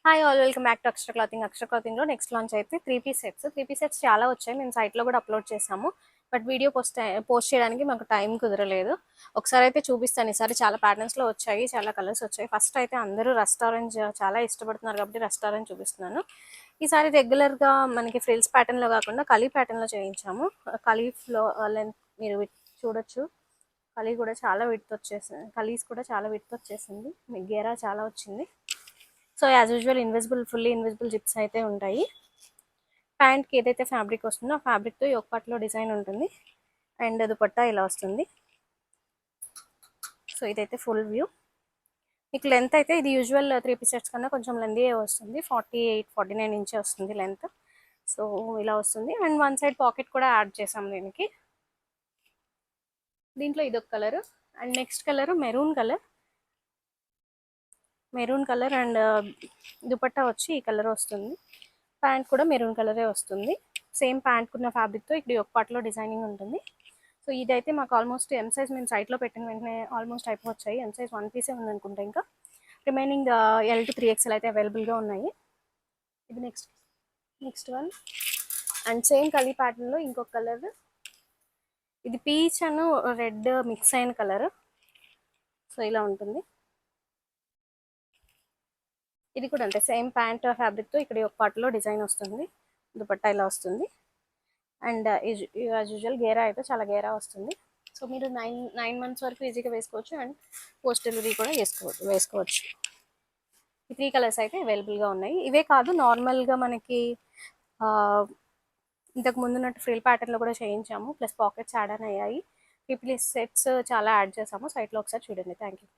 Hi all, welcome back to Akshara clothing. Akshara క్లాతింగ్లో next launch అయితే three piece sets చాలా వచ్చాయి. మేము సైట్లో కూడా అప్లోడ్ చేసాము. బట్ వీడియో పోస్ట్ చేయడానికి మాకు టైం కుదరలేదు. ఒకసారి అయితే చూపిస్తాను. ఈసారి చాలా ప్యాటర్న్స్లో వచ్చాయి, చాలా కలర్స్ వచ్చాయి. ఫస్ట్ అయితే అందరూ రెస్టారెంట్ చాలా ఇష్టపడుతున్నారు కాబట్టి రెస్టారెంట్ చూపిస్తున్నాను. ఈసారి రెగ్యులర్గా మనకి ఫ్రిల్స్ ప్యాటర్న్లో కాకుండా కలీ ప్యాటర్న్లో చేయించాము. కలీఫ్లో లెంత్ మీరు చూడొచ్చు. కలీ కూడా చాలా విడ్త్ వచ్చేసింది. కలీస్ కూడా చాలా విడ్త్ వచ్చేసింది. గేరా చాలా వచ్చింది. So as usual fully invisible zips అయితే ఉంటాయి. ప్యాంట్కి ఏదైతే ఫ్యాబ్రిక్ వస్తుందో ఆ ఫ్యాబ్రిక్తో ఒక పార్ట్లో డిజైన్ ఉంటుంది. అండ్ దుపట్టా ఇలా వస్తుంది. సో ఇదైతే ఫుల్ వ్యూ. మీకు లెంత్ అయితే ఇది యూజువల్ 3 పీస్ సెట్స్ కన్నా కొంచెం లెంతీ వస్తుంది. 48-49 ఇంచ్ వస్తుంది లెంత్. సో ఇలా వస్తుంది. అండ్ వన్ సైడ్ పాకెట్ కూడా యాడ్ చేసాం దీనికి. దీంట్లో ఇదొక colour. And next colour maroon colour and dupatta వచ్చి ఈ కలర్ వస్తుంది. ప్యాంట్ కూడా మెరూన్ కలరే వస్తుంది. సేమ్ ప్యాంట్ ఉన్న ఫ్యాబ్రిక్తో ఇక్కడ ఒక పార్ట్లో డిజైనింగ్ ఉంటుంది. సో ఇదైతే మాకు ఆల్మోస్ట్ ఎం సైజ్ మేము సైట్లో పెట్టిన వెంటనే ఆల్మోస్ట్ అయిపోవచ్చాయి. ఎం సైజ్ 1 పీసే ఉందనుకుంటా. ఇంకా రిమైనింగ్ L to 3XL అయితే అవైలబుల్గా ఉన్నాయి. ఇది నెక్స్ట్ వన్. అండ్ సేమ్ కలీ ప్యాటర్న్లో ఇంకొక కలర్. ఇది పీచ్ అను రెడ్ మిక్స్ అయిన కలర్. సో ఇలా ఉంటుంది. ఇది కూడా అంతే, సేమ్ ప్యాంట్ ఫ్యాబ్రిక్తో ఇక్కడ ఒక పార్ట్లో డిజైన్ వస్తుంది. దుపట్టా ఇలా వస్తుంది. అండ్ యాజ్ యూజువల్ గేరా అయితే చాలా గేరా వస్తుంది. సో మీరు 9 months వరకు ఈజీగా వేసుకోవచ్చు. అండ్ పోస్ట్ డెలివరీ కూడా వేసుకోవచ్చు. ఈ 3 కలర్స్ అయితే అవైలబుల్గా ఉన్నాయి. ఇవే కాదు, నార్మల్గా మనకి ఇంతకు ముందున్నట్టు ఫ్రిల్ ప్యాటర్న్లో కూడా చేయించాము. ప్లస్ పాకెట్స్ యాడ్ అయ్యాయి. 3 పీస్ సెట్స్ చాలా యాడ్ చేసాము. సైట్లో ఒకసారి చూడండి. Thank you.